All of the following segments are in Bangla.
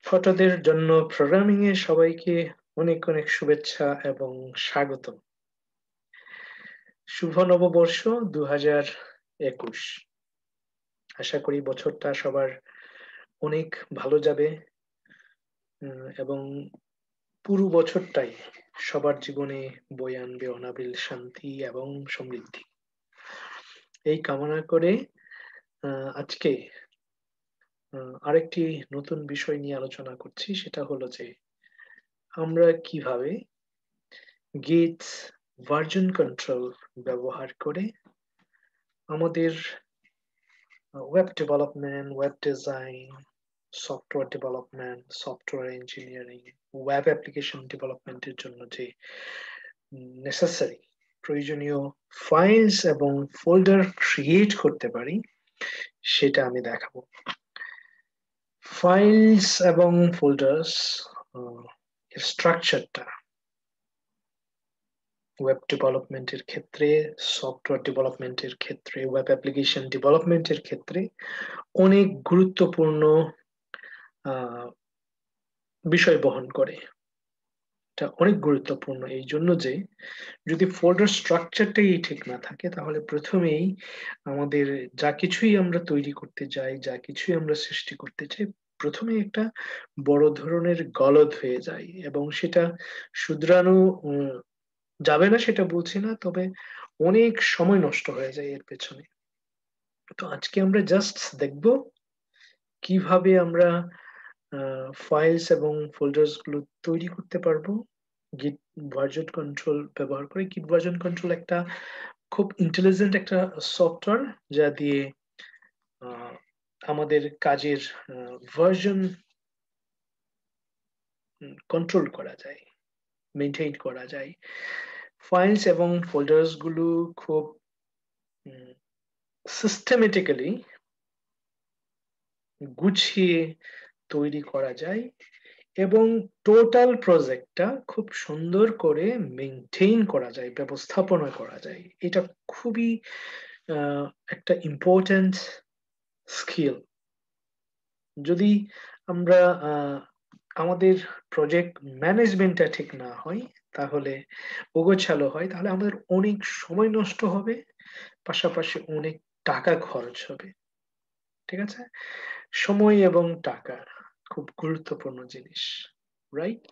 ছোটদের জন্য প্রোগ্রামিং এ সবাইকে অনেক অনেক শুভেচ্ছা এবং স্বাগতম। শুভ নববর্ষ ২০২১। আশা করি বছরটা সবার অনেক ভালো যাবে এবং পুরো বছরটাই সবার জীবনে বয়ে আনবে অনাবিল শান্তি এবং সমৃদ্ধি। এই কামনা করে আজকে আরেকটি নতুন বিষয় নিয়ে আলোচনা করছি। সেটা হলো যে আমরা কিভাবে গিট ভার্সন কন্ট্রোল ব্যবহার করে আমাদের web development, web design, software development, software engineering, web application ডেভেলপমেন্টের জন্য যে নেসেসারি প্রয়োজনীয় ফাইলস এবং ফোল্ডার ক্রিয়েট করতে পারি সেটা আমি দেখাবো। ফাইলস এবং ফোল্ডার্স স্ট্রাকচারটা ওয়েব ডেভেলপমেন্টের ক্ষেত্রে, সফটওয়্যার ডেভেলপমেন্টের ক্ষেত্রে, ওয়েব অ্যাপ্লিকেশন ডেভেলপমেন্টের ক্ষেত্রে অনেক গুরুত্বপূর্ণ বিষয় বহন করে। এটা অনেক গুরুত্বপূর্ণ এই জন্য যে যদি ফোল্ডার স্ট্রাকচারটাই ঠিক না থাকে তাহলে প্রথমেই আমাদের যা কিছুই আমরা তৈরি করতে যাই, যা কিছুই আমরা সৃষ্টি করতে চাই, প্রথমে একটা বড় ধরনের গলদ হয়ে যায় এবং সেটা শুধরানো যাবে না সেটা বলছি না, তবে অনেক সময় নষ্ট হয়ে যায় এর পেছনে। তো আজকে আমরা জাস্ট দেখব কিভাবে আমরা ফাইলস এবং ফোল্ডার্স গুলো তৈরি করতে পারবো গিট ভার্সন কন্ট্রোল ব্যবহার করে। গিট ভার্সন কন্ট্রোল একটা খুব ইন্টেলিজেন্ট একটা সফটওয়্যার যা দিয়ে আহ, আমাদের কাজের ভার্সন কন্ট্রোল করা যায়, মেনটেন করা যায়। ফাইলস এবং ফোল্ডার্স গুলো খুব সিস্টেমেটিক্যালি গুছিয়ে তৈরি করা যায় এবং টোটাল প্রজেক্টটা খুব সুন্দর করে মেনটেন করা যায়, ব্যবস্থাপনা করা যায়। এটা খুবই আহ, একটা ইম্পর্ট্যান্ট স্কিল। যদি আমরা আমাদের প্রজেক্ট ম্যানেজমেন্টটা ঠিক না হয়, তাহলে অগোছালো হয়, তাহলে আমাদের অনেক সময় নষ্ট হবে, পাশাপাশি অনেক টাকা খরচ হবে। ঠিক আছে? সময় এবং টাকা খুব গুরুত্বপূর্ণ জিনিস, right?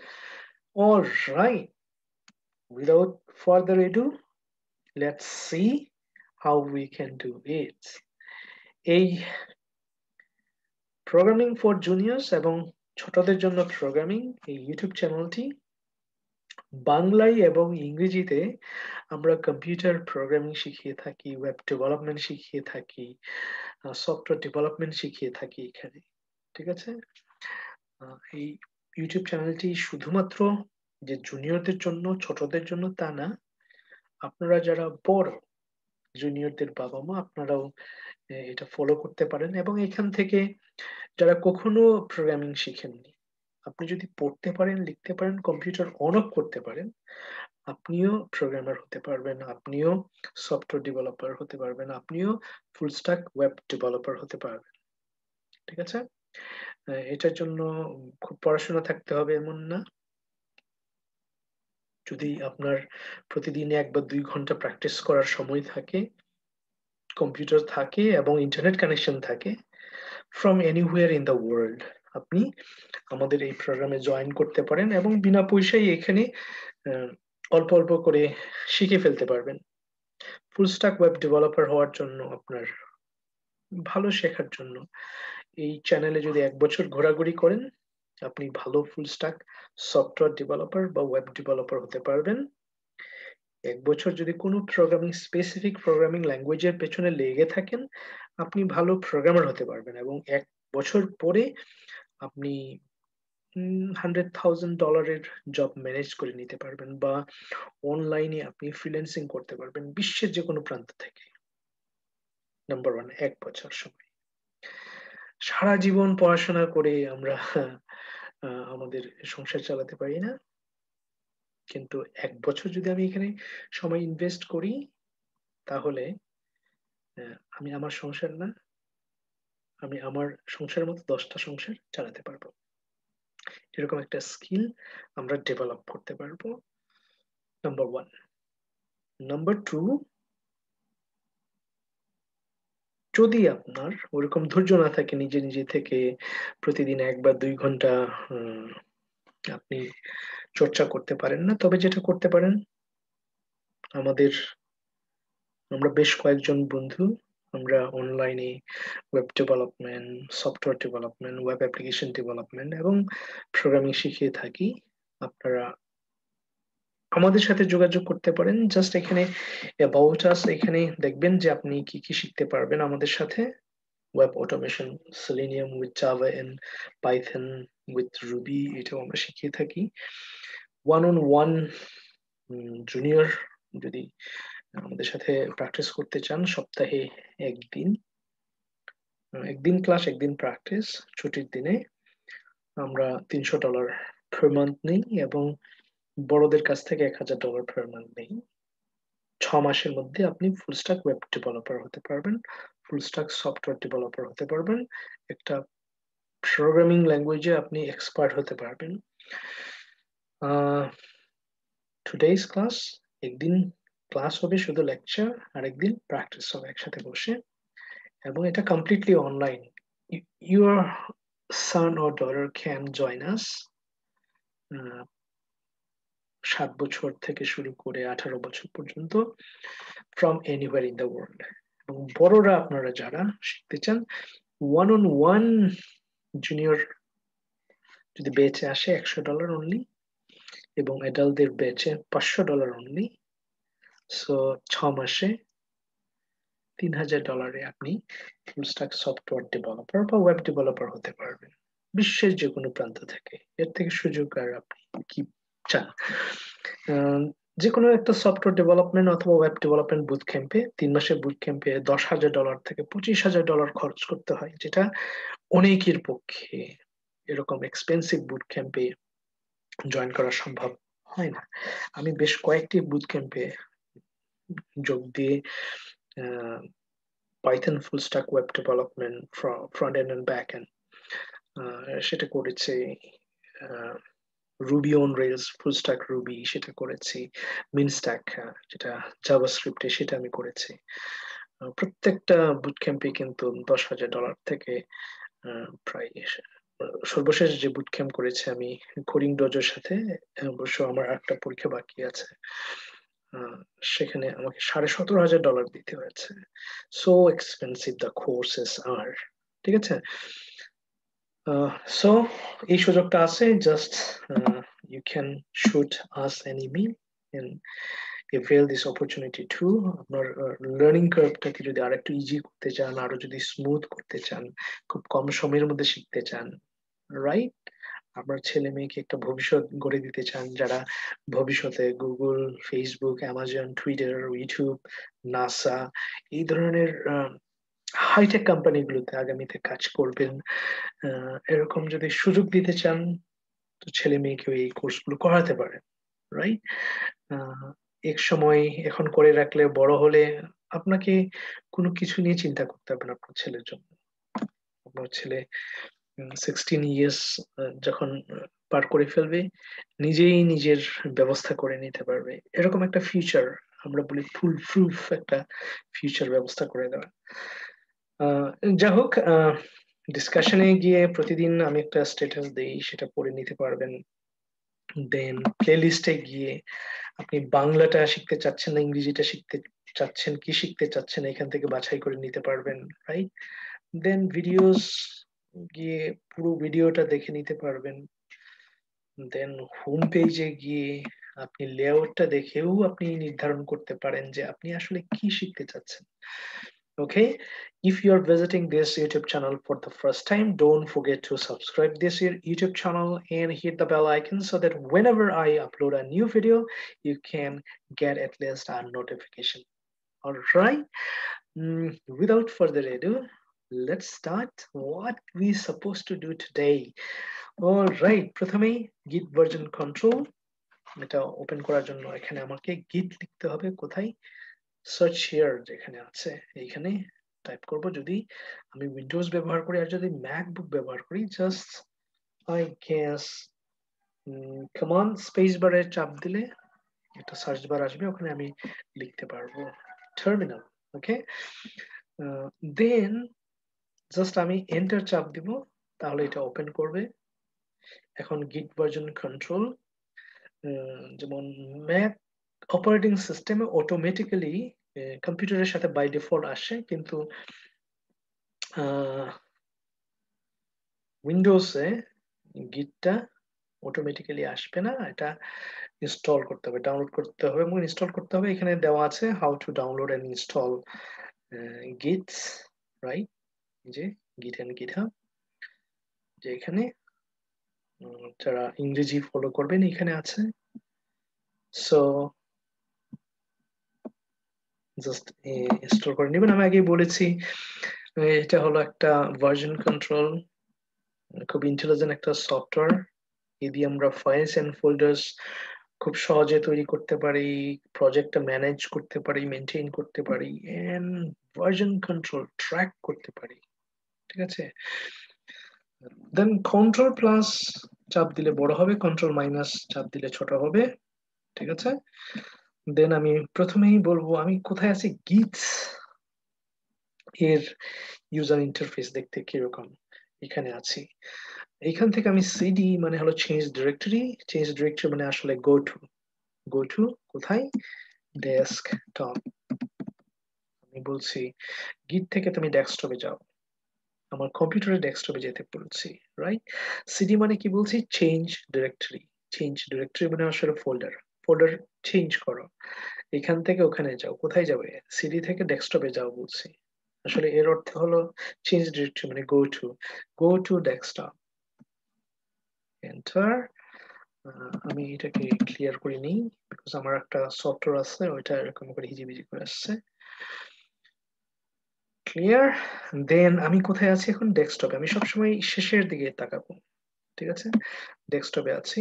All right. Without further ado, let's see how we can do it. এই প্রোগ্রামিং ফর জুনিয়র্স এবং ছোটদের জন্য প্রোগ্রামিং এই ইউটিউব চ্যানেলটি বাংলায় এবং ইংরেজিতে আমরা কম্পিউটার প্রোগ্রামিং শিখিয়ে থাকি, ওয়েব ডেভেলপমেন্ট শিখিয়ে থাকি, সফটওয়্যার ডেভেলপমেন্ট শিখিয়ে থাকি এখানে। ঠিক আছে? এই ইউটিউব চ্যানেলটি শুধুমাত্র যে জুনিয়রদের জন্য, ছোটদের জন্য তা না, আপনারা যারা বড় জুনিয়রদের বাবা মা আপনারাও এটা ফলো করতে পারেন এবং এখান থেকে যারা কখনো প্রোগ্রামিং শিখেননি, আপনি যদি পড়তে পারেন, লিখতে পারেন, কম্পিউটার অন অফ করতে পারেন, আপনিও প্রোগ্রামার হতে পারবেন, আপনিও সফটওয়্যার ডেভেলপার হতে পারবেন, আপনিও ফুল স্ট্যাক ওয়েব ডেভেলপার হতে পারবেন। ঠিক আছে? এটার জন্য খুব পড়াশোনা থাকতে হবে এমন না। যদি আপনার প্রতিদিন ১ বা ২ ঘন্টা প্র্যাকটিস করার সময় থাকে, কম্পিউটার থাকে এবং ইন্টারনেট কানেকশন থাকে, ফ্রম এনিহুয়ার ইন দ্য ওয়ার্ল্ড আপনি আমাদের এই প্রোগ্রামে জয়েন করতে পারেন এবং বিনা পয়সায় এখানে আহ, অল্প অল্প করে শিখে ফেলতে পারবেন। ফুল স্ট্যাক ওয়েব ডেভেলপার হওয়ার জন্য আপনার ভালো শেখার জন্য এই চ্যানেলে যদি ১ বছর ঘোরাঘুরি করেন, আপনি ভালো ফুল স্ট্যাক সফটওয়্যার ডেভেলপার বা ওয়েব ডেভেলপার হতে পারবেন। ১ বছর যদি কোনো প্রোগ্রামিং স্পেসিফিক প্রোগ্রামিং ল্যাঙ্গুয়েজের পেছনে লেগে থাকেন, আপনি ভালো প্রোগ্রামার হতে পারবেন এবং ১ বছর পরে আপনি $100,000 জব ম্যানেজ করে নিতে পারবেন বা অনলাইনে আপনি ফ্রিল্যান্সিং করতে পারবেন বিশ্বের যে কোনো প্রান্ত থেকে। নাম্বার ওয়ান, ১ বছর সময়। সারা জীবন পড়াশোনা করে আমরা আমাদের সংসার চালাতে পারি না, কিন্তু ১ বছর যদি আমি এখানে সময় ইনভেস্ট করি, তাহলে আমি আমার সংসার না, আমি আমার সংসারের মতো 10টা সংসার চালাতে পারবো। এরকম একটা স্কিল আমরা ডেভেলপ করতে পারবো, নাম্বার 1। নাম্বার 2, যদি আপনার ওরকম ধৈর্য না থাকে নিজে নিজে থেকে প্রতিদিন 1 বা 2 ঘন্টা আপনি চর্চা করতে পারেন না, তবে যেটা করতে পারেন, আমাদের আমরা বেশ কয়েকজন বন্ধু আমরা অনলাইনে web development, software development, web application development এবং প্রোগ্রামিং শিখিয়ে থাকি। আপনারা আমাদের সাথে যোগাযোগ করতে পারেন। জাস্ট এখানে অ্যাবাউট আস এখানে দেখবেন যে আপনি কি কি শিখতে পারবেন আমাদের সাথে। Web automation, Selenium with Java and Python with Ruby, এটাও আমরা শিখিয়ে থাকি। ওয়ান অন ওয়ান জুনিয়র যদি আমাদের সাথে প্র্যাকটিস করতে চান, সপ্তাহে একদিন, একদিন ক্লাস একদিন প্র্যাকটিস, ছুটির দিনে আমরা $300 পার মান্থ নেই এবং বড়দের কাছ থেকে $1000 পার মান্থ নেই। 6 মাসের মধ্যে আপনি ফুল স্ট্যাক ওয়েব ডেভেলপার হতে পারবেন, ফুল স্ট্যাক সফটওয়্যার ডেভেলপার হতে পারবেন, একটা প্রোগ্রামিং ল্যাঙ্গুয়েজে আপনি এক্সপার্ট হতে পারবেন। টুডেজ ক্লাস, একদিন ক্লাস হবে শুধু লেকচার, আর একদিন প্র্যাকটিস হবে একসাথে বসে, এবং এটা completely online. Your son or daughter can join us 7 বছর থেকে শুরু করে 18 বছর পর্যন্ত, from anywhere in the world। এবং বড়রা আপনারা যারা শিখতে চান, ওয়ান অন ওয়ান জুনিয়র যদি বেচে আসে $100 অনলি, এবং অ্যাডাল্টদের বেচে $500 অনলি। সো 6 মাসে $3000 আপনি ফুল স্ট্যাক সফটওয়্যার ডেভেলপার বা ওয়েব ডেভেলপার হতে পারবেন, বিশ্বের যে কোনো প্রান্ত থেকে। এর থেকে সুযোগ আর আপনি কি চান? যে কোনো একটা সফটওয়্যার ডেভেলপমেন্ট অথবা ওয়েব ডেভেলপমেন্ট বুট ক্যাম্পে, 3 মাসের বুট ক্যাম্পে $10,000 থেকে $25,000 খরচ করতে হয়, যেটা অনেকের পক্ষে এরকম এক্সপেন্সিভ বুট ক্যাম্পে জয়েন করা সম্ভব হয় না। আমি বেশ কয়েকটি বুট ক্যাম্পে যোগ দিয়ে Python full stack web development front end and back end সেটা করেছি। Ruby on Rails full stack Ruby সেটা করেছি। মিনস্ট্যাক যেটা জাভাস্ক্রিপ্টে, সেটা আমি করেছি। প্রত্যেকটা বুট ক্যাম্পে কিন্তু $10,000 থেকে প্রায় সর্বশেষ যে বুট ক্যাম্প করেছি আমি কোডিং ডোজোর সাথে, অবশ্য আমার একটা পরীক্ষা বাকি আছে, সেখানে আমাকে $17,500 দিতে হয়েছে। So expensive the courses are, ঠিক আছে? সো এই সুযোগটা আছে, just you can shoot us an email and avail this opportunity too। আপনার লার্নিং কার্ভটাকে যদি আরেকটু ইজি করতে চান, আরো যদি স্মুথ করতে চান, খুব কম সময়ের মধ্যে শিখতে চান, রাইট? আপনার ছেলে মেয়েকে একটা ভবিষ্যৎ গড়ে দিতে চান, যারা ভবিষ্যতে Google, Facebook, Amazon, Twitter, YouTube, NASA এই ধরনের হাইটেক কোম্পানিগুলোতে আগামীতে কাজ করবেন, এরকম যদি সুযোগ দিতে চান, তো ছেলে মেয়েকে এই কোর্সগুলো করাতে পারেন, রাইট? এক সময় এখন করে রাখলে বড় হলে আপনাকে কোনো কিছু নিয়ে চিন্তা করতে হবে না আপনার ছেলের জন্য। আপনার ছেলে 16 ইয়ার্স যখন পার করে ফেলবে, নিজেই নিজের ব্যবস্থা করে নিতে পারবে, এরকম একটা ফিউচার, আমরা বলি ফুল প্রুফ একটা ফিউচার ব্যবস্থা করে দেওয়া। যাই হোক, ডিসকাশনে গিয়ে প্রতিদিন আমি একটা স্ট্যাটাস দেই, সেটা পড়ে নিতে পারবেন। দেন প্লে লিস্টে গিয়ে আপনি বাংলাটা শিখতে চাচ্ছেন না ইংরেজিটা শিখতে চাচ্ছেন, কি শিখতে চাচ্ছেন, এখান থেকে বাছাই করে নিতে পারবেন, রাইট? দেন ভিডিওস গিয়ে পুরো ভিডিওটা দেখে নিতে পারবেন। দেন হোম পেজে গিয়ে আপনি লেআউটটা দেখেও আপনি নির্ধারণ করতে পারেন যে আপনি আসলে কি শিখতে চাচ্ছেন। Okay, if you are visiting this YouTube channel for the first time, don't forget to subscribe this YouTube channel and hit the bell icon so that whenever I upload a new video, you can get at least a notification. All right. Without further ado, let's start what we supposed to do today. All right. প্রথমেই git version control, এটা ওপেন করার জন্য এখানে আমাকে git লিখতে হবে। কোথায়? সার্চ হিয়ার যেখানে আছে এইখানে টাইপ করব। যদি আমি উইন্ডোজ ব্যবহার করি আর যদি ম্যাকবুক ব্যবহার করি, just I guess command space বারে চাপ দিলে একটা সার্চ বার আসবে, ওখানে আমি লিখতে পারবো টার্মিনাল। ওকে, দেন জাস্ট আমি এন্টার চাপ দিব, তাহলে এটা ওপেন করবে। এখন গিট ভার্সন কন্ট্রোল, যেমন ম্যাক অপারেটিং সিস্টেমে অটোমেটিক্যালি কম্পিউটারের সাথে বাই ডিফল্ট আসে, কিন্তু উইন্ডোজে গিটটা অটোমেটিক্যালি আসবে না, এটা ইনস্টল করতে হবে, ডাউনলোড করতে হবে এবং ইনস্টল করতে হবে। এখানে দেওয়া আছে how to download and install gits, right? যে গিট এন্ড গিটহাব, যে এখানে যারা ইংরেজি ফলো করবেন এখানে আছে। সো জাস্ট ইনস্টল করে নেবেন। আমি আগেই বলেছি এটা হলো একটা ভার্সন কন্ট্রোল, খুব ইন্টেলিজেন্ট একটা সফটওয়্যার। এই দিয়ে আমরা ফাইলস এন্ড ফোল্ডার্স খুব সহজে তৈরি করতে পারি, প্রজেক্টটা ম্যানেজ করতে পারি, মেনটেন করতে পারি, এন্ড ভার্সন কন্ট্রোল ট্র্যাক করতে পারি। ঠিক আছে, দেন কন্ট্রোল প্লাস চাপ দিলে বড় হবে, কন্ট্রোল মাইনাস চাপ দিলে ছোট হবে। ঠিক আছে, দেন আমি প্রথমেই বলবো আমি কোথায় আছি। গিটস এর ইউজার ইন্টারফেস দেখতে কিরকম, এখানে আছি। এখান থেকে আমি সিডি মানে হলো চেঞ্জ ডিরেক্টরি, চেঞ্জ ডিরেক্টরি মানে আসলে গো টু, গো টু কোথায়, ডেস্কটপ। আমি বলছি গিট থেকে তুমি ডেস্কটপে যাও, আমার কম্পিউটারের ডেস্কটপে যেতে বলছি, রাইট? সিডি মানে কি বলছি, চেঞ্জ ডিরেক্টরি। চেঞ্জ ডিরেক্টরি মানে আসলে ফোল্ডার, ফোল্ডার চেঞ্জ করো, এখান থেকে ওখানে যাও। কোথায় যাবে, সিডি থেকে ডেস্কটপে যাও বলছি। আসলে এর অর্থ হলো চেঞ্জ ডিরেক্টরি মানে go to, go to desktop, enter. আমি এটাকে ক্লিয়ার করে নিই, বিকজ আমার একটা সফটওয়্যার আছে ওইটা এরকম করে হিজিবিজি করে আসছে। ক্লিয়ার, দেন আমি কোথায় আছি এখন, ডেস্কটপে। আমি সবসময় শেষের দিকে তাকাবো, ঠিক আছে, ডেস্কটপে আছি।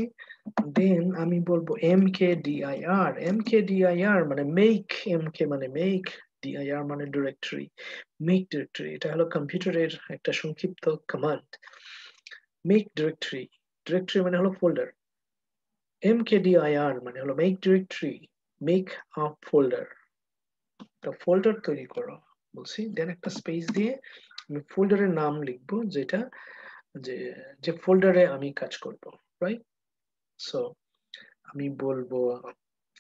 দেন আমি বলবো mkdir, mkdir মানে মেক, mk মানে মেক, dir মানে ডিরেক্টরি, মেক ডিরেক্টরি। এটা হলো কম্পিউটারের একটা সংক্ষিপ্ত কমান্ড। মেক ডিরেক্টরি, ডিরেক্টরি মানে হলো ফোল্ডার, mkdir মানে হলো make directory, make a folder, একটা ফোল্ডার তৈরি করো বলছি। দেন একটা স্পেস দিয়ে আমি ফোল্ডারের নাম লিখবো, যেটা যে যে ফোল্ডারে আমি কাজ করব, রাইট? সো আমি বলবো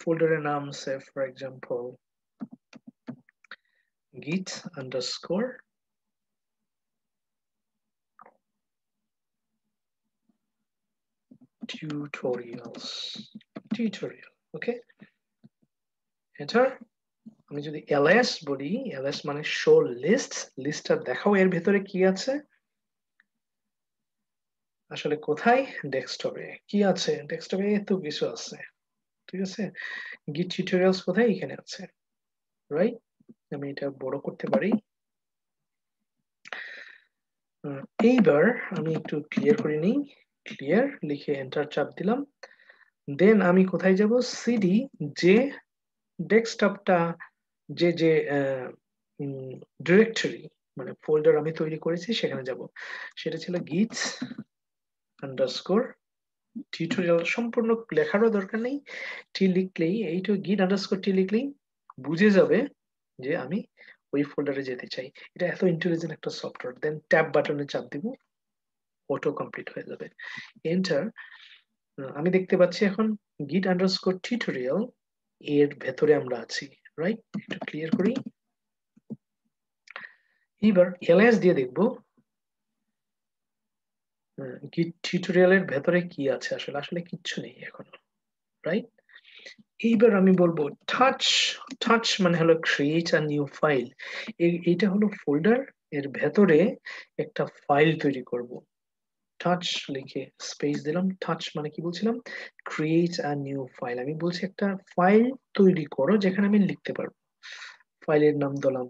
ফোল্ডারের নাম say for example git underscore tutorials, tutorial, okay, enter. আমি যদি ls বলি, ls মানে শো লিস্ট, লিস্টটা দেখাও এর ভেতরে কি আছে। আসলে কোথায়, ডেস্কটপে। কি আছে ডেস্কটপে, এত কিছু আছে। ঠিক আছে, গিট টিউটোরিয়ালস কোথায়, এখানে আছে, রাইট? আমি এটা বড় করতে পারি। এইবার আমি একটু ক্লিয়ার করে নিই, ক্লিয়ার লিখে এন্টার চাপ দিলাম। দেন আমি কোথায় যাব, সিডি, যে ডেস্কটপটা, যে যে ডিরেক্টরি মানে ফোল্ডার আমি তৈরি করেছি সেখানে যাব। সেটা ছিল গিটস আন্ডারস্কোর টিউটোরিয়াল। সম্পূর্ণ লেখারও দরকার নেই, টি লিখলেই, এইটু গিট আন্ডারস্কোর টি লিখলেই বুঝে যাবে যে আমি ওই ফোল্ডারে যেতে চাই। এটা এত ইন্টেলিজেন্ট একটা সফটওয়্যার। দেন ট্যাব বাটনে চাপ দিব, অটো কমপ্লিট হয়ে যাবে, এন্টার। আমি দেখতে পাচ্ছি এখন গিট আন্ডারস্কোর টিউটোরিয়াল এর ভেতরে আমরা আছি, রাইট? একটু ক্লিয়ার করি। এবার এলএস দিয়ে দেখবো গিট টিউটোরিয়ালের ভেতরে কি আছে। আসলে আসলে কিচ্ছু নেই এখনো, রাইট? এইবার আমি বলবো টাচ, টাচ মানে হলো ক্রিয়েট আ নিউ ফাইল। এইটা হলো ফোল্ডার, এর ভেতরে একটা ফাইল তৈরি করব। টাচ লিখে স্পেস দিলাম, টাচ মানে কি বলছিলাম, ক্রিয়েট আ নিউ ফাইল। আমি বলছি একটা ফাইল তৈরি করো যেখানে আমি লিখতে পারবো। ফাইলের নাম দিলাম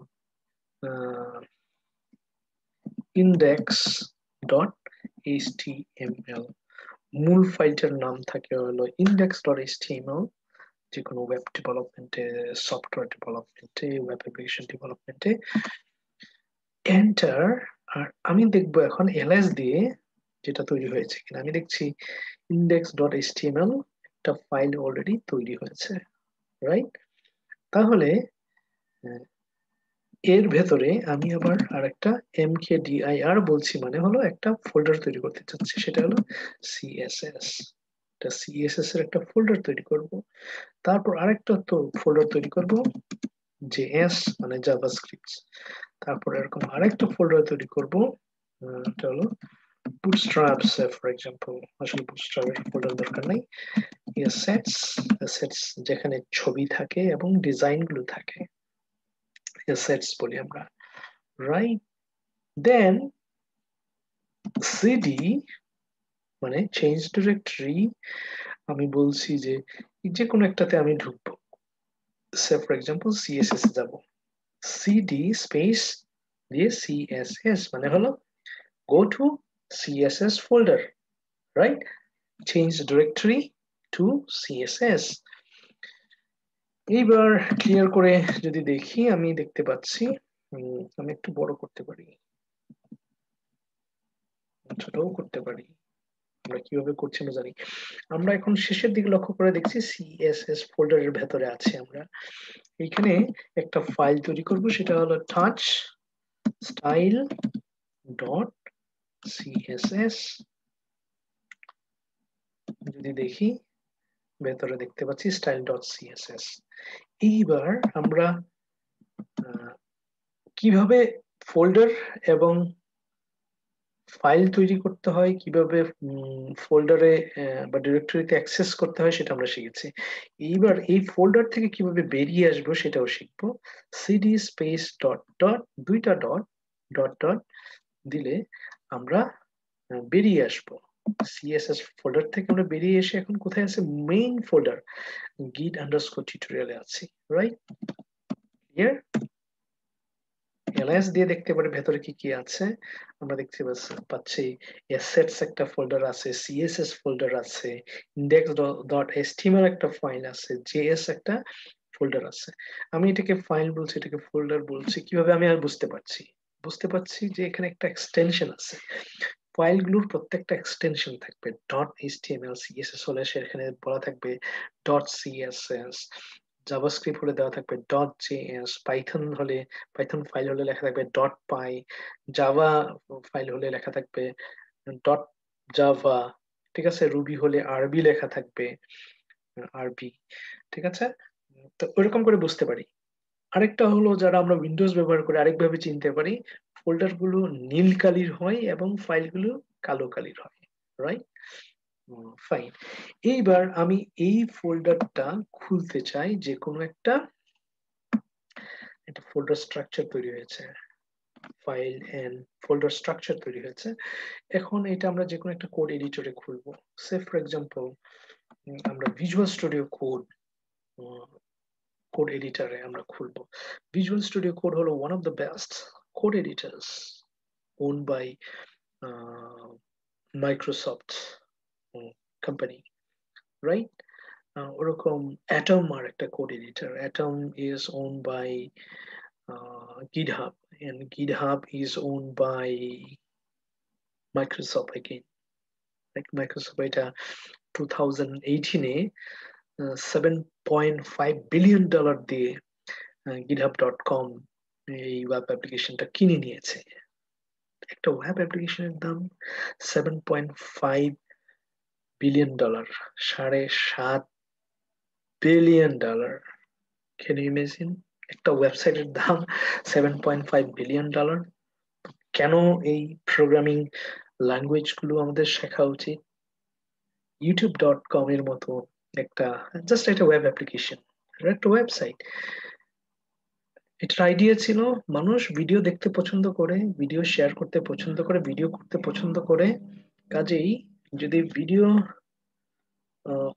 ইন্ডেক্স ডট এইচটিএমএল। মূল ফাইলটার নাম থাকে হলো ইন্ডেক্স ডট এইচটিএমএল। যে কোনো ওয়েব ডেভেলপমেন্টে, সফটওয়্যার ডেভেলপমেন্টে, ওয়েব অ্যাপ্লিকেশন ডেভেলপমেন্টে, এন্টার। আর আমি দেখবো এখন এলএস দিয়ে যেটা তৈরি হয়েছে কিনা। আমি দেখছি index.html একটা ফাইল অলরেডি তৈরি হয়েছে, রাইট? তাহলে এর ভেতরে আমি আবার আরেকটা mkdir বলছি, মানে হলো একটা ফোল্ডার তৈরি করতে চাচ্ছি, সেটা হলো css। এটা css এর একটা ফোল্ডার তৈরি করব। তারপর আরেকটা তো ফোল্ডার তৈরি করব js মানে জাভাস্ক্রিপ্ট। তারপর এরকম আরেকটা ফোল্ডার তৈরি করব, এটা হলো bootstraps ফর এক্সাম্পল। আসলে bootstrap এর ফোল্ডার দরকার নাই। assets যেখানে ছবি থাকে এবং ডিজাইন গুলো থাকে, assets বলি আমরা, রাইট? দেন cd মানে চেঞ্জ ডিরেক্টরি, আমি বলছি যে যে কোনো একটাতে আমি ঢুকবো। সে ফর এক্সাম্পল css এ যাব, cd স্পেস দিয়ে css মানে হলো go to css folder, right? Change directory to css। এইবার ক্লিয়ার করে যদি দেখি, আমি দেখতে পাচ্ছি আমি একটু বড় করতে পারি, ছোটও করতে পারি, আমরা কিভাবে করছি না জানি। আমরা এখন শেষের দিকে লক্ষ্য করে দেখছি সিএসএস ফোল্ডারের ভেতরে আছি আমরা। এখানে একটা ফাইল তৈরি করব, সেটা হলো টাচ স্টাইল ডট সিএসএস। যদি দেখি ভেতরে দেখতে পাচ্ছি স্টাইল ডট সিএসএস। এইবার আমরা কিভাবে ফোল্ডার এবং ফাইল তৈরি করতে হয়, কিভাবে ফোল্ডারে বা ডিরেক্টরিতে অ্যাক্সেস করতে হয় সেটা আমরা শিখেছি। এইবার এই ফোল্ডার থেকে কিভাবে বেরিয়ে আসবো সেটাও শিখবো। সিডি স্পেস ডট ডট, দুইটা ডট ডট ডট দিলে আমরা বেরিয়ে আসবো সিএসএস ফোল্ডার থেকে। আমরা বেরিয়ে এসে এখন কোথায় আছে, মেইন ফোল্ডার গিট আন্ডারস্কোর টিউটোরিয়ালে আছি, রাইট? ক্লিয়ার? এলএস দিয়ে দেখতে পারি ভেতরে কি কি আছে। আমরা দেখতে পাচ্ছি অ্যাসেটস একটা ফোল্ডার আছে, সিএসএস ফোল্ডার আছে, ইন্ডেক্স ডট এচটিএমএল একটা ফাইল আছে, জেএস একটা ফোল্ডার আছে। আমি এটাকে ফাইল বলছি, এটাকে ফোল্ডার বলছি, কিভাবে আমি আর বুঝতে পারছি যে এখানে একটা এক্সটেনশন আছে। ফাইলগুলোর প্রত্যেকটা এক্সটেনশন থাকবে। ডট এইচটিএমএল সিএসএস হলে সেখানে বলা থাকবে ডট সিএসএস, জাভাস্ক্রিপ্ট হলে দেওয়া থাকবে ডট জেএস, পাইথন হলে, পাইথন ফাইল হলে লেখা থাকবে ডট পাই, জাভা ফাইল হলে লেখা থাকবে ডট জাভা, ঠিক আছে? রুবি হলে আরবি লেখা থাকবে আরবি, ঠিক আছে? তো ওইরকম করে বুঝতে পারি। আরেকটা হলো, যারা আমরা উইন্ডোজ ব্যবহার করি আরেকভাবে চিনতে পারি, ফোল্ডার গুলো নীল কালির হয় এবং ফাইল গুলো কালো কালির হয়, রাইট? ফাইন। এইবার আমি এই ফোল্ডারটা খুলতে চাই, যে কোনো একটা ফোল্ডার স্ট্রাকচার তৈরি হয়েছে, ফাইল এন্ড ফোল্ডার স্ট্রাকচার তৈরি হয়েছে। এখন এটা আমরা যে কোনো একটা কোড এডিটরে খুলবো। সে ফর এক্সাম্পল আমরা ভিজুয়াল স্টুডিও কোড এডিটরে আমরা খুলবো। ভিজুয়াল স্টুডিও কোড হলো one of the best code editors own by Microsoft company, right? ওরকম অ্যাটম আর একটা code editor. Atom is own by GitHub, and GitHub is owned by Microsoft again. Like Microsoft এটা 2018-এ $7.5 billion দিয়ে github.com এই ওয়েব অ্যাপ্লিকেশনটা কিনে নিয়েছে। একটা ওয়েব অ্যাপ্লিকেশনের দাম $7.5 billion, $7.5 billion। Can you imagine একটা ওয়েবসাইটের দাম $7.5 billion? কেন এই প্রোগ্রামিং ল্যাঙ্গুয়েজ গুলো আমাদের শেখা উচিত? youtube.com এর মতো একটা জাস্ট একটা ওয়েব অ্যাপ্লিকেশন, একটা ওয়েবসাইট। এটার আইডিয়া ছিল মানুষ ভিডিও দেখতে পছন্দ করে, ভিডিও শেয়ার করতে পছন্দ করে, ভিডিও করতে পছন্দ করে। কাজেই যদি ভিডিও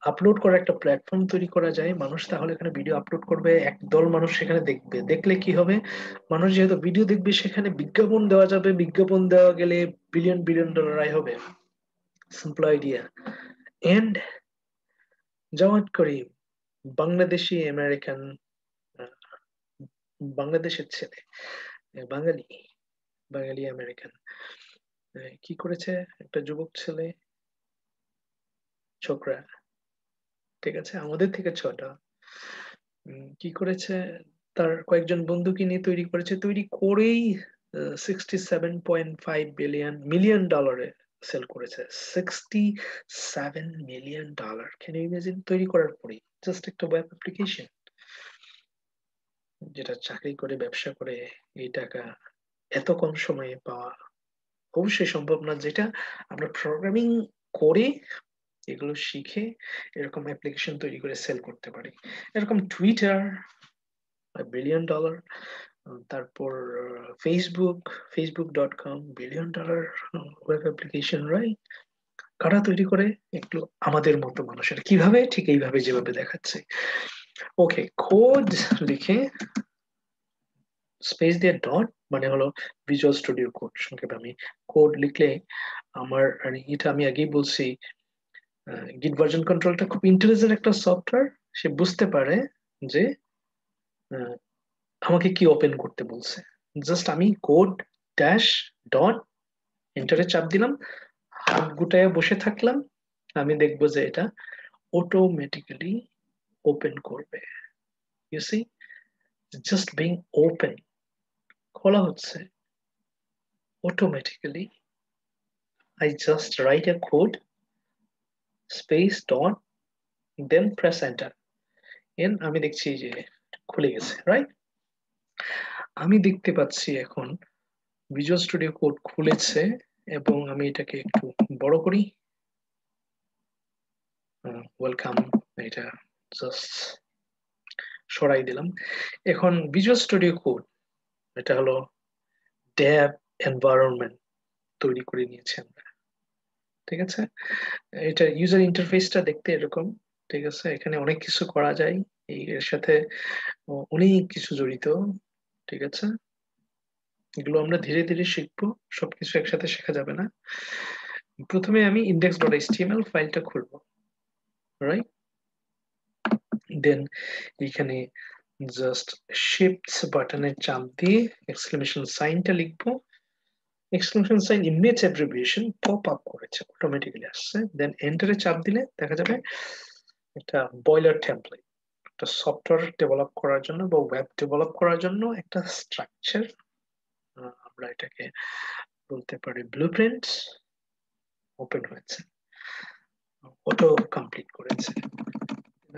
আপলোড করার একটা প্ল্যাটফর্ম তৈরি করা যায়, মানুষ তাহলে এখানে ভিডিও আপলোড করবে, একদল মানুষ সেখানে দেখবে। দেখলে কি হবে, মানুষ যেহেতু ভিডিও দেখবে, সেখানে বিজ্ঞাপন দেওয়া যাবে, বিজ্ঞাপন দেওয়া গেলে বিলিয়ন বিলিয়ন ডলার আয় হবে। Simple idea. And Jawed Karim Bangladeshi American, বাংলাদেশের ছেলে, বাঙালি, বাঙালি আমেরিকান, কি করেছে একটা যুবক ছেলে, ছোকরা, ঠিক আছে, আমাদের থেকে ছোট, কি করেছে, তার কয়েকজন বন্ধুকে নিয়ে তৈরি করেছে, তৈরি করেই 67.5 মিলিয়ন ডলারে সেল করেছে। $67 মিলিয়ন, ক্যান ইউ ইমাজিন? তৈরি করার পরেই জাস্ট একটা ওয়েব অ্যাপ্লিকেশন, যেটা চাকরি করে ব্যবসা করে এই টাকা এত কম সময়ে পাওয়া অবশ্যই সম্ভব না। যেটা আমরা প্রোগ্রামিং করে, এগুলো শিখে এরকম অ্যাপ্লিকেশন তৈরি করে সেল করতে পারি। এরকম টুইটার $1 বিলিয়ন, তারপর Facebook, Facebook $1 billion web application, right? কারা তৈরি করে? একটু আমাদের মতো মানুষের। কিভাবে? ঠিক এইভাবে যেভাবে দেখাচ্ছে। ওকে, কোড লিখে স্পেস দিয়ে ডট, মানে হলো ভিজুয়াল স্টুডিও কোড। সংক্ষেপে আমি কোড লিখলে আমার, এটা আমি আগেই বলছি, গিট ভার্জন কন্ট্রোলটা খুব ইন্টেলিজেন্ট একটা সফটওয়্যার। সে বুঝতে পারে যে আহ, আমাকে কি ওপেন করতে বলছে। জাস্ট আমি কোড ড্যাশ ডট এন্টারে চাপ দিলাম, হাত গুটায় বসে থাকলাম, আমি দেখবো যে এটা অটোমেটিক্যালি ওপেন করবে। You see, just being open, খোলা হচ্ছে automatically. I just write a code, space dot, then press enter, and আমি দেখছি যে খুলে গেছে, রাইট? আমি দেখতে পাচ্ছি এখন ভিজুয়াল স্টুডিও কোড খুলেছে, এবং আমি এটাকে একটু বড় করি। ওয়েলকাম, এটা জাস্ট সরাই দিলাম। এখন ভিজুয়াল স্টুডিও কোড, এটা হলো ড্যাব এনভায়রনমেন্ট তৈরি করে নিয়েছি আমরা, ঠিক আছে? এটা ইউজার ইন্টারফেসটা দেখতে এরকম, ঠিক আছে? এখানে অনেক কিছু করা যায়, এর সাথে অনেক কিছু জড়িত, ঠিক আছে? এগুলো আমরা ধীরে ধীরে শিখবো, সবকিছু একসাথে শেখা যাবে না। প্রথমে আমি index.html ফাইলটা খুলবো, রাইট? দেন এখানে জাস্ট শিফট বাটনের চাপ দিয়ে এক্সক্লেমেশন সাইনটা লিখবো। Exclamation sign image abbreviation pop up করেছে, অটোমেটিক্যালি আসছে। দেন এন্টারে চাপ দিলে দেখা যাবে একটা বয়লার টেমপ্লেট, একটা সফটওয়্যার ডেভেলপ করার জন্য বা ওয়েব ডেভেলপ করার জন্য একটা স্ট্রাকচার, আমরা এটাকে বলতে পারি ব্লুপ্রিন্ট, ওপেন হয়েছে, অটো কমপ্লিট করেছে।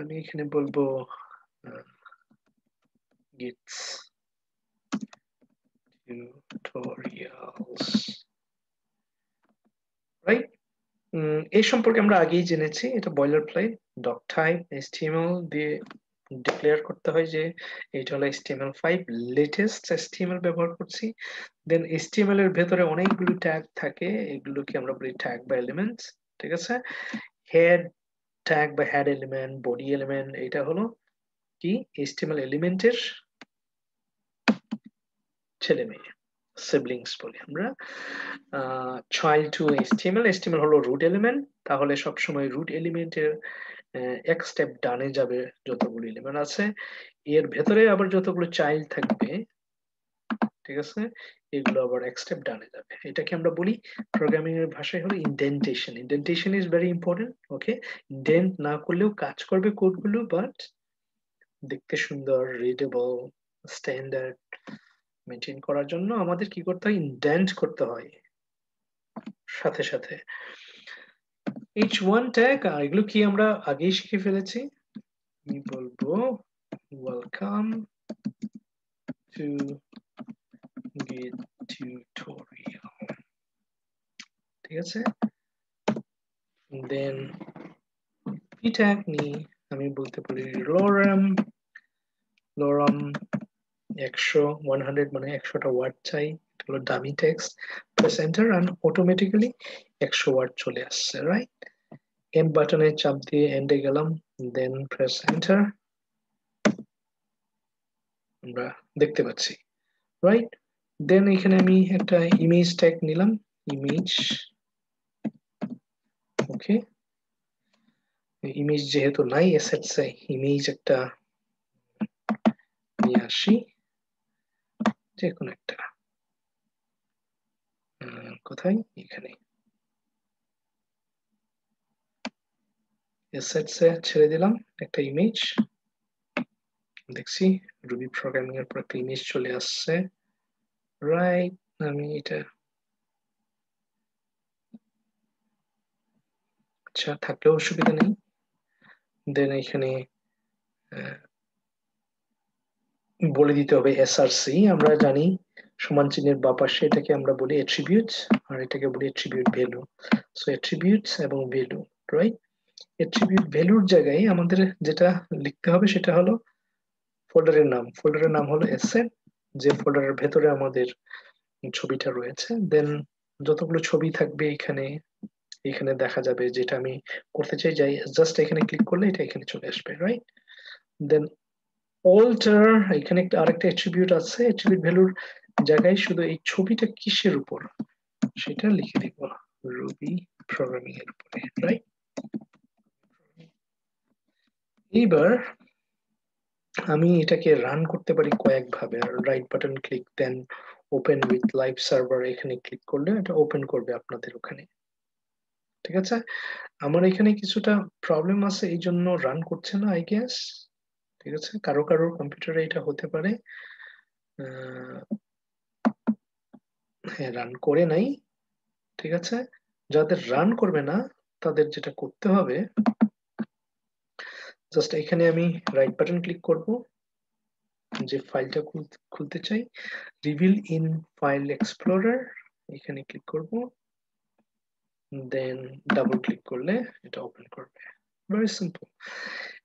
আমি এখানে বলবো গিটস টিউটোরিয়ালস, রাইট? এই সম্পর্কে আমরা আগেই জেনেছি, এটা boiler plate. Doc type HTML দিয়ে ডিক্লেয়ার করতে হয় যে এটা হলো HTML5, লেটেস্ট HTML ব্যবহার করছি। দেন HTML এর ভেতরে অনেকগুলো ট্যাগ থাকে, এগুলোকে আমরা বলি ট্যাগ বা এলিমেন্টস, ঠিক আছে? হেড ট্যাগ বা হেড এলিমেন্ট, বডি এলিমেন্ট, এটা হলো কি HTML এলিমেন্টের ছেলে মেয়ে, সিবলিংস বলি আমরা। চাইল্ড টু HTML, HTML হলো রুট এলিমেন্ট, তাহলে সবসময় রুট এলিমেন্টের এক স্টেপ ডানে যাবে যতগুলো এলিমেন্ট আছে, এর ভেতরে আবার যতগুলো চাইল্ড থাকবে, ঠিক আছে, এগুলো আবার এক স্টেপ ডানে যাবে। এটাকে আমরা বলি প্রোগ্রামিং এর ভাষায় হলো indentation. Indentation is very important. Okay, indent না করলেও কাজ করবে কোডগুলো, বাট দেখতে সুন্দর, রিডেবল, স্ট্যান্ডার্ড মেনটেন করার জন্য আমাদের কি করতে হয়? ইনডেন্ট করতে হয় সাথে সাথে। H1 ট্যাগ, এগুলো কি আমরা আগেই শিখে ফেলেছি। আমি বলবো ওয়েলকাম টু গিট টিউটোরিয়াল, ঠিক আছে? দেন p ট্যাগ নিয়ে আমি বলতে পারি লরাম, লরাম 100, 100 মানে 100টা ওয়ার্ড চাই, এটা হলো dummy text. Press enter and automatically 100 word চলে আসছে, রাইট? এন্ড বাটনে চাপ দিয়ে এন্ডে গেলাম, দেন প্রেস এন্টার, আমরা দেখতে পাচ্ছি, রাইট? দেন এখানে আমি একটা ইমেজ ট্যাগ নিলাম, ইমেজ, ওকে। ইমেজ যেহেতু নাই অ্যাসেটস, ইমেজ একটা নিয়ে আসি, যে কোনো একটা কোথায়? এখানে এসেটসে ছেড়ে দিলাম একটা ইমেজ, দেখছি রুবি প্রোগ্রামিং এর পর একটা ইমেজ চলে আসছে, রাইট? আমি এটা আচ্ছা থাকলেও অসুবিধা নেই। দেন এখানে বলে দিতে হবে এসআরসি, আমরা জানি সমান চিহ্নের বাঁ পাশে এটাকে আমরা বলি অ্যাট্রিবিউটস আর এটাকে বলি অ্যাট্রিবিউট ভ্যালু। সো অ্যাট্রিবিউটস এবং ভ্যালু, রাইট? অ্যাট্রিবিউট ভ্যালুর জায়গায় আমাদের যেটা লিখতে হবে সেটা হলো ফোল্ডারের নাম। ফোল্ডারের নাম হলো অ্যাসেট, যে ফোল্ডারের ভেতরে আমাদের ছবিটা রয়েছে। দেন যতগুলো ছবি থাকবে এখানে এখানে দেখা যাবে, যেটা আমি করতে চাই যাই জাস্ট এখানে ক্লিক করলে এটা এখানে চলে আসবে, রাইট? দেন অল্টার, এখানে একটা আরেকটা অ্যাট্রিবিউট আছে, অ্যাট্রিবিউট ভ্যালুর জায়গায় শুধু এই ছবিটা কিসের উপর সেটা লিখে দিব, রুবি প্রোগ্রামিং এর উপরে, রাইট? এইবার আমি এটাকে রান করতে পারি কয়েকভাবে। Right button click, then open with live server, এখানে ক্লিক করলে এটা ওপেন করবে আপনাদের ওখানে, ঠিক আছে? আমার এখানে কিছুটা প্রবলেম আছে, এই জন্য রান করছে না আই গেস, ঠিক আছে? কারো কারো কম্পিউটারে এটা হতে পারে। হ্যাঁ, রান করে নাই, ঠিক আছে? যাদের রান করবে না তাদের যেটা করতে হবে, জাস্ট এখানে আমি রাইট বাটন ক্লিক করব, যে ফাইলটা খুলতে চাই, রিভিল ইন ফাইল এক্সপ্লোরার, এখানে ক্লিক করব, দেন ডাবল ক্লিক করলে এটা ওপেন করবে। Very simple.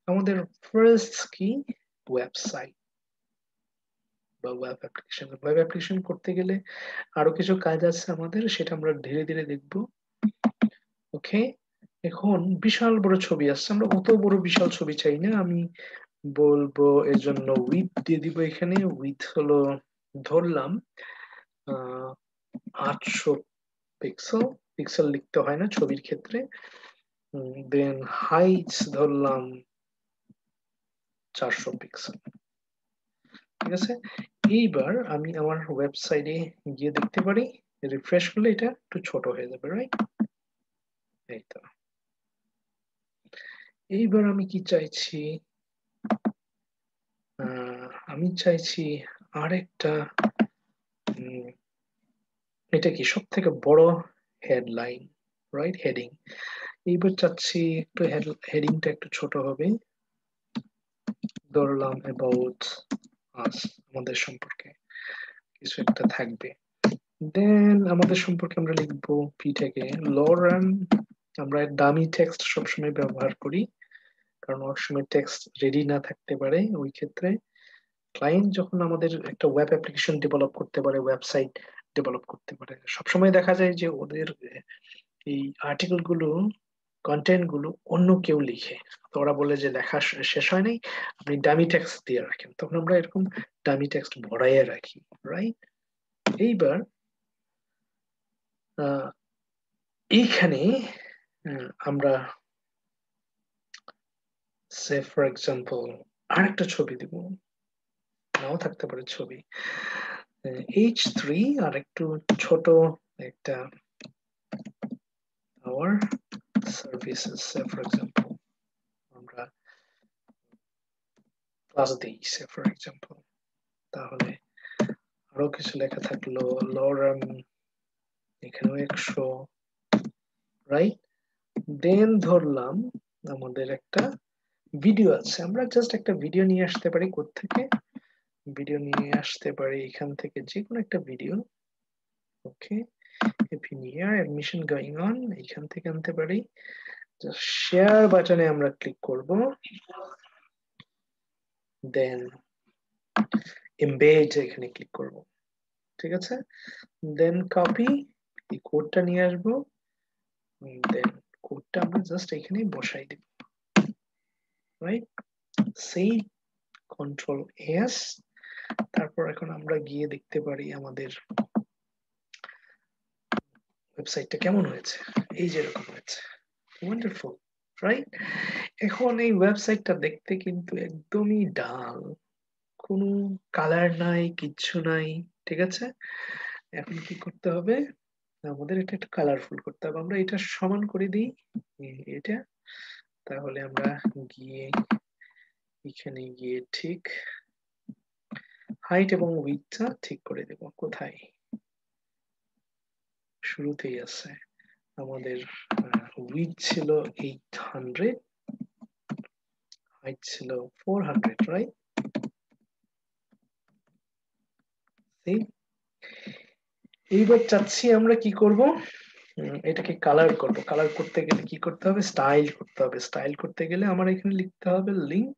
আমাদের ফার্স্ট কি, ওয়েবসাইট বা ওয়েব অ্যাপ্লিকেশন। ওয়েব অ্যাপ্লিকেশন করতে গেলে আরো কিছু কাজ আছে আমাদের, সেটা আমরা ধীরে ধীরে দেখব। ওকে, এখন বিশাল বড় ছবি আসছে, আমরা অত বড় বিশাল ছবি চাই না। আমি বলবো এর জন্য উইথ দিয়ে দিব, এখানে উইথ হলো ধরলাম 800 পিক্সেল। পিক্সেল লিখতে হয় না ছবির ক্ষেত্রে। দেন হাইটস ধরলাম 400 পিক্সেল, ঠিক আছে? এইবার আমি আমার ওয়েবসাইটে গিয়ে দেখতে পারি, রিফ্রেশ করলে এটা একটু ছোট হয়ে যাবে, রাইট? এই তো। এইবার আমি কি চাইছি, আমি চাইছি আরেকটা, এটা কি সব থেকে বড় হেডলাইন, রাইট? হেডিং। এইবার চাচ্ছি একটু হেডিংটা একটু ছোট হবে, ধরলাম অ্যাবাউট আস, আমাদের সম্পর্কে কিছু একটা থাকবে। দেন আমাদের সম্পর্কে আমরা লিখবো পি থেকে লরান। আমরা ডামি টেক্সট সবসময় ব্যবহার করি, কারণ অনেক সময় টেক্সট রেডি না থাকতে পারে। ওই ক্ষেত্রে ক্লায়েন্ট যখন আমাদের একটা ওয়েব অ্যাপ্লিকেশন ডেভেলপ করতে পারে, ওয়েবসাইট ডেভেলপ করতে পারে, সবসময় দেখা যায় যে ওদের এই আর্টিকেল গুলো, কন্টেন্ট গুলো অন্য কেউ লিখে, তো ওরা বলে যে লেখা শেষ হয় নাই, আপনি ডামি টেক্সট দিয়ে রাখেন। তখন আমরা এরকম ডামি টেক্সট ভরাইয়ে রাখি, রাইট? এইবার এইখানে আমরা সে ফর এক্সাম্পল আরেকটা ছবি দিব, নাও থাকতে পারে ছবি, H3 আর একটু ছোট একটা our services, say for example আমরা ক্লাস দিই, সে ফর এক্সাম্পল। তাহলে আরো কিছু লেখা থাকলো, লরান এখানেও 100, রাইট? দেন ধরলাম আমাদের একটা ভিডিও আছে, আমরা জাস্ট একটা ভিডিও নিয়ে আসতে পারি। কোত্থেকে ভিডিও নিয়ে আসতে পারি? এখান থেকে যে কোনো একটা video. Okay, happy new year, admission going on, এখান থেকে আনতে পারি। শেয়ার বাটনে আমরা ক্লিক করব, দেন এমবেড এখানে ক্লিক করব, ঠিক আছে? দেন কপি, এই কোডটা নিয়ে আসবো, দেন কোডটা আমরা জাস্ট এখানে বসাই দিব, রাইট? Save, control S. তারপর এখন আমরা গিয়ে দেখতে পারি আমাদের ওয়েবসাইটটা কেমন হয়েছে। এই যে এরকম হয়েছে, ওয়ান্ডারফুল, রাইট? এখন এই ওয়েবসাইটটা দেখতে কিন্তু একদমই ডাল, কোনো কালার নাই, কিচ্ছু নাই, ঠিক আছে? এখন কি করতে হবে, আমাদের এটা একটু কালারফুল করতে হবে, আমরা এটা সমান করে দিই এটা, তাহলে আমরা গিয়ে এখানে গিয়ে ঠিক হাইট এবং উইডথটা ঠিক করে দেব। কোথায়? শুরুতেই আছে আমাদের উইডথ ছিল 800, হাইট ছিল 400, রাইট? এইবার চাচ্ছি আমরা কি করব, এটাকে কালার করব। কালার করতে গেলে কি করতে হবে? স্টাইল করতে হবে। স্টাইল করতে গেলে আমার এখানে লিখতে হবে লিংক,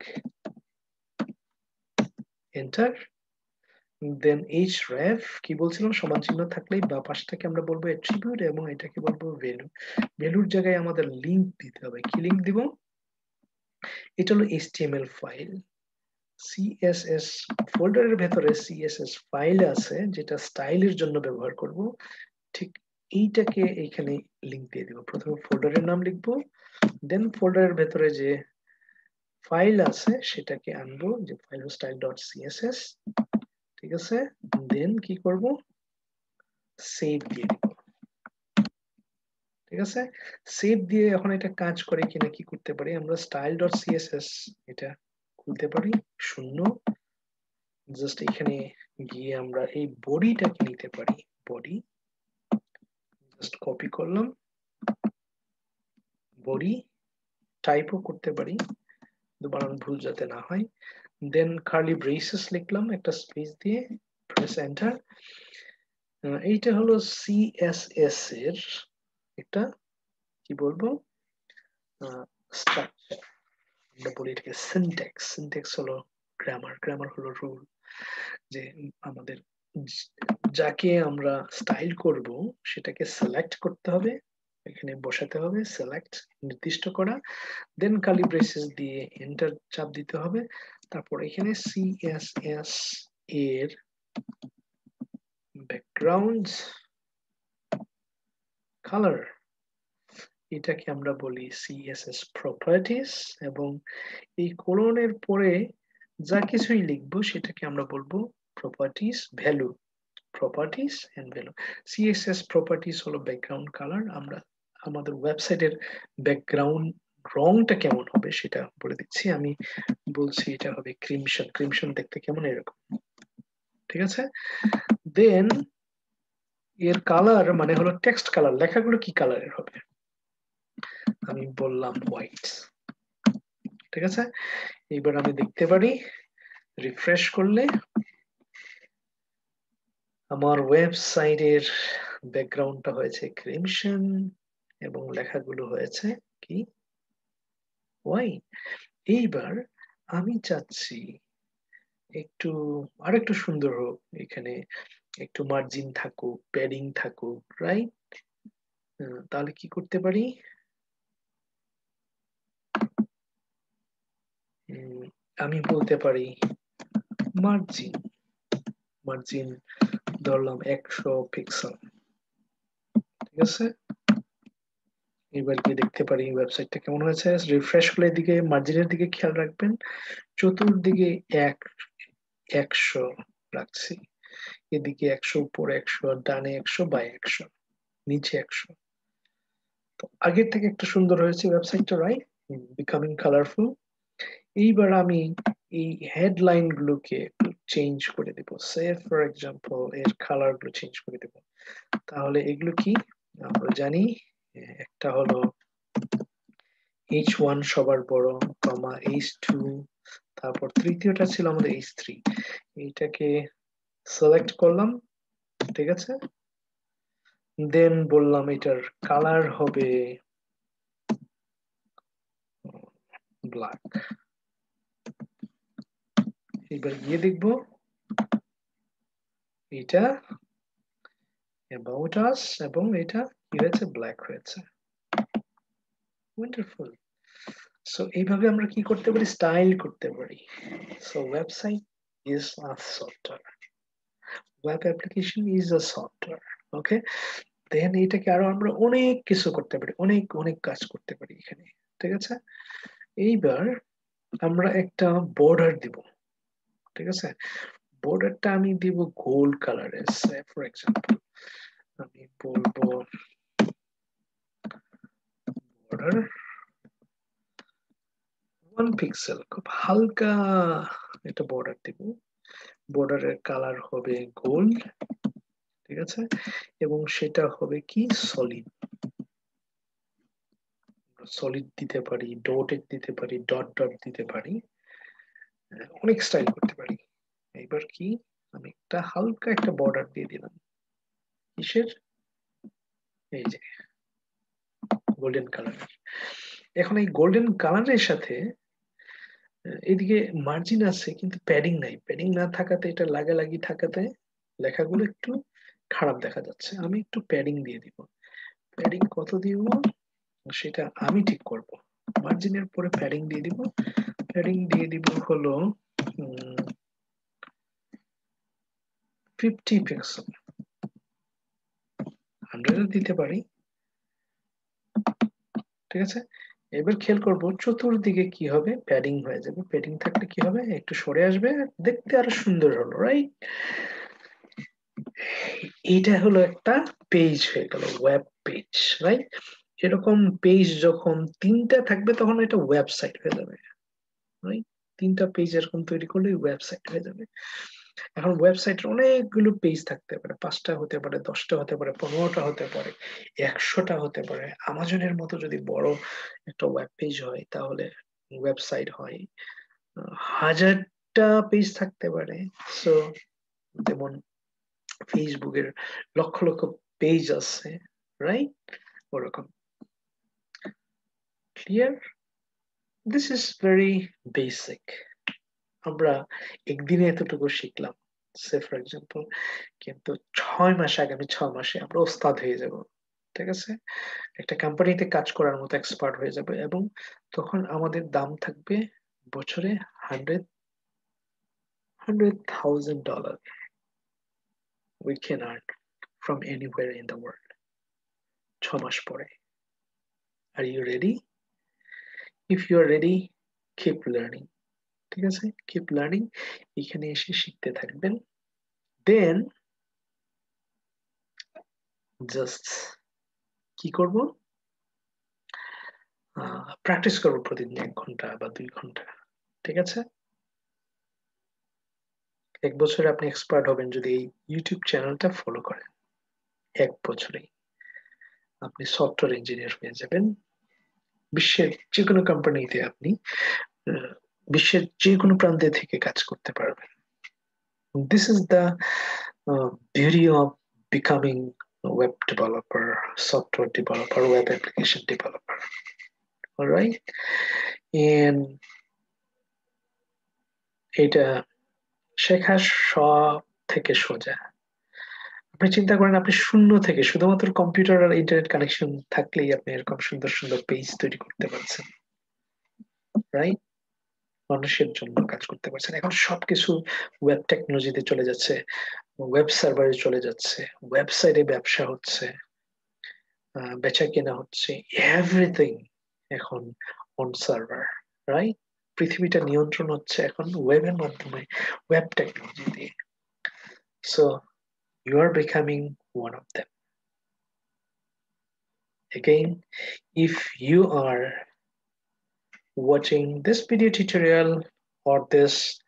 এন্টার, দেন href, কি বলছিলাম, সমান চিহ্ন থাকলেই বা পাশটাকে আমরা বলবো অ্যাট্রিবিউট এবং এটাকে বলবো ভ্যালু। ভ্যালুর জায়গায় আমাদের লিংক দিতে হবে। কি লিংক দিব? এটা হলো HTML ফাইল। CSS ফোল্ডারের ভেতরে CSS ফাইল আছে যেটা স্টাইলের জন্য ব্যবহার করব। ঠিক এইটাকে এইখানে লিংক দিয়ে দিব। প্রথমে ফোল্ডারের নাম লিখবো, দেন ফোল্ডারের ভেতরে যে ফাইল আছে সেটাকে আনবো, যে ফাইল style.css, ঠিক আছে? দেন কি করব? সেভ দিয়ে দিব। ঠিক আছে, সেভ দিয়ে এখন এটা কাজ করে কিনা কি করতে পারি আমরা, style.css এটা খুলতে পারি, শূন্য, জাস্ট এখানে গিয়ে আমরা এই বডিটাকে নিতে পারি, বডি, জাস্ট কপি করলাম, বডি টাইপও করতে পারি, বানান ভুল যাতে না হয়। দেন কার্লি ব্রেসেস লিখলাম একটা স্পেস দিয়ে, প্রেস এন্টার। এইটা হলো CSS এর একটা কি বলবো স্ট্রাকচার। আমরা বলি এটাকে সিনট্যাক্স। সিনট্যাক্স হলো গ্রামার, গ্রামার হলো রুল, যে আমাদের যাকে আমরা স্টাইল করব সেটাকে সিলেক্ট করতে হবে, এখানে বসাতে হবে, সিলেক্ট নির্দিষ্ট করা, দেন কার্লি ব্রেসেস দিয়ে এন্টার চাপ দিতে হবে। তারপর এখানে CSS এর ব্যাকগ্রাউন্ড কালার, এটাকে আমরা বলি CSS প্রপার্টিস, এবং এই কোলনের পরে যা কিছুই লিখবো সেটাকে আমরা বলবো properties value, properties and value. CSS properties হলো ব্যাকগ্রাউন্ড কালার। আমরা আমাদের ওয়েবসাইটের ব্যাকগ্রাউন্ড রংটা কেমন হবে সেটা বলে দিচ্ছি। আমি বলছি এটা হবে ক্রিমসন। ক্রিমসন দেখতে কেমন? এরকম, ঠিক আছে? দেন এর কালার মানে হলো টেক্সট কালার, লেখাগুলো কি কালারের হবে? আমি বললাম হোয়াইট, ঠিক আছে? এবার আমি দেখতে পারি রিফ্রেশ করলে আমার ওয়েবসাইটের ব্যাকগ্রাউন্ডটা হয়েছে ক্রিমসন এবং লেখাগুলো হয়েছে কি হোয়াইট। এইবার আমি চাচ্ছি একটু আরেকটু সুন্দর হোক, এখানে একটু মার্জিন থাকুক, প্যাডিং থাকুক, রাইট? তাহলে কি করতে পারি? আমি বলতে পারি মার্জিন, মার্জিন ধরলাম 100 পিক্সেল, ঠিক আছে? এবার গিয়ে দেখতে পারি ওয়েবসাইটটা কেমন হয়েছে। রিফ্রেশ করলে এদিকে মার্জিনের দিকে খেয়াল রাখবেন, চতুর্দিকে 100 রাখছি, এদিকে 100, উপরে 100, ডানে 100, বাই 100, নিচে 100। তো আগের থেকে একটু সুন্দর হয়েছে ওয়েবসাইটটা, রাইট? Becoming colourful. এইবার আমি এই হেডলাইন গুলোকে চেঞ্জ করে দেব, সে ফর এক্সাম্পল এর কালার গুলো চেঞ্জ করে দেব। তাহলে এগুলো কি আমরা জানি, একটা হলো H1 সবার বড়, কমা H2, তারপর তৃতীয়টা ছিল আমাদের H3। এইটাকে সিলেক্ট করলাম, ঠিক আছে? দেন বললাম এটার কালার হবে ব্ল্যাক। এবার গিয়ে দেখবো এটা অ্যাবাউট আস এবং এটা কি হয়েছে, ব্ল্যাক হয়েছে। ওয়ান্ডারফুল। সো এইভাবে আমরা কি করতে পারি, স্টাইল করতে পারি। So website is a software, web application is a software, okay? Then এটাকে আরো আমরা অনেক কিছু করতে পারি, অনেক অনেক কাজ করতে পারি এখানে, ঠিক আছে? এইবার আমরা একটা বর্ডার দিব, ঠিক আছে? বর্ডারটা আমি দিব গোল্ড কালারের, ফর এক্সাম্পল আমি বলবো বর্ডার 1 পিক্সেল, খুব হালকা একটা বর্ডার দিব। বর্ডারের কালার হবে গোল্ড, ঠিক আছে, এবং সেটা হবে কি সলিড। সলিড দিতে পারি, ডটেড দিতে পারি, ডট ডট দিতে পারি, অনেক স্টাইল করতে পারি। এবার কি, আমি একটা হালকা একটা বর্ডার দিয়ে দিলাম, কিসের, এই যে গোল্ডেন কালারের। এখন এই গোল্ডেন কালারের সাথে এদিকে মার্জিন আছে কিন্তু প্যাডিং নাই। প্যাডিং না থাকাতে, এটা লাগালাগি থাকাতে লেখাগুলো একটু খারাপ দেখা যাচ্ছে। আমি একটু প্যাডিং দিয়ে দিব। প্যাডিং কত দিব সেটা আমি ঠিক করব। মার্জিনের পরে প্যাডিং দিয়ে দিব। প্যাডিং দিয়ে দিব হলো 50 পিক্সেল, 100 দিতে পারি, ঠিক আছে। এবার খেয়াল করব চতুর্দিকে কি হবে, প্যাডিং হয়ে যাবে। প্যাডিং থাকলে কি হবে, একটু সরে আসবে, দেখতে আরো সুন্দর হলো, রাইট। এটা হলো একটা পেজ হয়ে গেল, ওয়েব পেজ, রাইট। এরকম পেজ যখন 3টা থাকবে তখন এটা ওয়েবসাইট হয়ে যাবে, রাইট। 3টা পেজ এরকম তৈরি করলে ওয়েবসাইট হয়ে যাবে। এখন ওয়েবসাইটের অনেকগুলো পেজ থাকতে পারে, 5টা হতে পারে, 10টা হতে পারে, 15টা হতে পারে, 100টা হতে পারে। আমাজনের মতো যদি বড় একটা ওয়েব পেজ হয় তাহলে ওয়েবসাইট হয়। 1000টা পেজ থাকতে পারে। সো যেমন ফেসবুকের লক্ষ লক্ষ পেজ আছে, রাইট, ওরকম। Clear? This is very basic. আমরা একদিনে এতটুকু শিখলাম, সে ফর এক্সাম্পল, কিন্তু 6 মাস, আগামী 6 মাসে আমরা ওস্তাদ হয়ে যাব, ঠিক আছে। একটা কোম্পানিতে কাজ করার মতো এক্সপার্ট হয়ে যাবে, এবং তখন আমাদের দাম থাকবে বছরে $100,000 we can earn from anywhere in the world 6 মাস পরে। Are you ready? If you are ready, keep learning, ঠিক আছে, keep learning। এখানে এসে শিখতে থাকবেন, দেন জাস্ট কি করব, প্র্যাকটিস করবো প্রতিদিন 1 ঘন্টা বা 2 ঘন্টা, ঠিক আছে। 1 বছরে আপনি এক্সপার্ট হবেন যদি এই ইউটিউব চ্যানেলটা ফলো করেন। 1 বছরেই আপনি সফটওয়্যার ইঞ্জিনিয়ার হয়ে যাবেন। বিশ্বের যে কোনো কোম্পানিতে আপনি আহ, বিশ্বের যে কোনো প্রান্তে থেকে কাজ করতে পারবেন। This is the beauty of becoming web developer, software developer, web application developer, alright. And এটা শেখা সব থেকে সোজা। আপনি চিন্তা করেন, আপনি শূন্য থেকে শুধুমাত্র কম্পিউটার আর ইন্টারনেট কানেকশন থাকলেই আপনি এরকম সুন্দর সুন্দর পেজ তৈরি করতে পারছেন, রাইট। মানুষের জন্য কাজ করতে পারছেন। এখন সবকিছু ওয়েব টেকনোলজিতে চলে যাচ্ছে, ওয়েব সার্ভারে চলে যাচ্ছে, ওয়েবসাইটে ব্যবসা হচ্ছে, বেচা কেনা হচ্ছে, এভরিথিং এখন অন সার্ভার, রাইট। পৃথিবীটা নিয়ন্ত্রণ হচ্ছে এখন ওয়েবের মাধ্যমে, ওয়েব টেকনোলজি দিয়ে। So you are becoming one of them. Again, if you are watching this video tutorial or this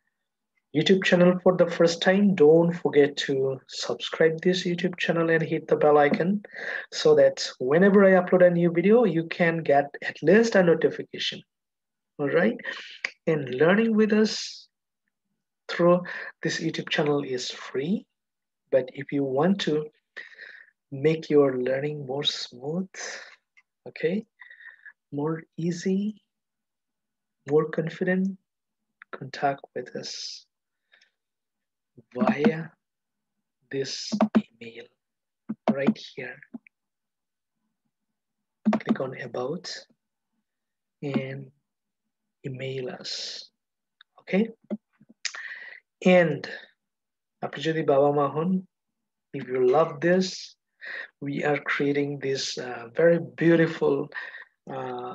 YouTube channel for the first time, don't forget to subscribe this YouTube channel and hit the bell icon so that whenever I upload a new video, you can get at least a notification. All right. And learning with us through this YouTube channel is free. But if you want to make your learning more smooth, okay, more easy, more confident, contact with us via this email right here. Click on About and email us. Okay? And আপনি যদি বাবা মা হন, if you love this, we are creating this very beautiful uh,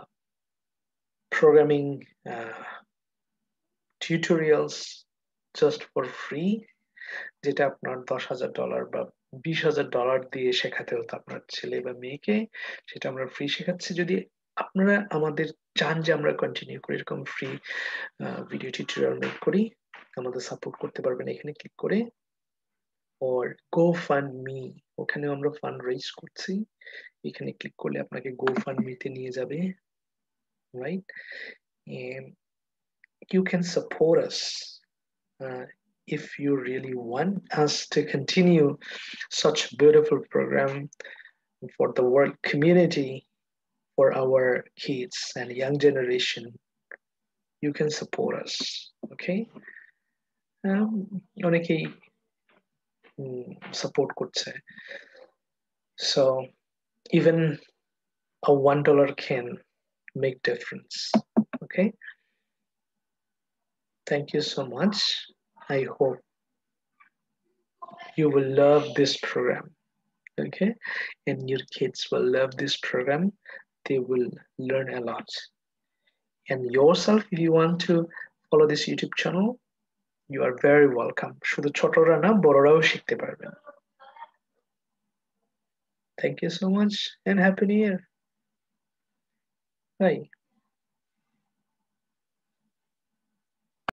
programming tutorials just for free, যেটা আপনার $10,000 বা $20,000 দিয়ে শেখাতে হতো আপনার ছেলে বা মেয়েকে, সেটা আমরা ফ্রি শেখাচ্ছি। যদি আপনারা আমাদের চান যে আমরা কন্টিনিউ করি এরকম ফ্রি ভিডিও টিউটোরিয়াল মেক করি, আমাদের সাপোর্ট করতে পারবেন এখানে ক্লিক করে। or GoFundMe, ওখানেও আমরা ফান্ড রেইজ করছি, এখানে ক্লিক করলে আপনাকে GoFundMe তে নিয়ে যাবে, right? And you can support us if you really want us to continue such beautiful program for the world community, for our kids and young generation. You can support us, okay? অনেকেই সাপোর্ট করছে, so even a $1 can make difference. Okay, thank you so much. I hope you will love this program. Okay, and your kids will love this program. They will learn a lot. And yourself, if you want to follow this YouTube channel, you are very welcome. শুধু ছোটরা না, বড়রাও শিখতে পারবেন. Thank you so much and happy new year. Bye.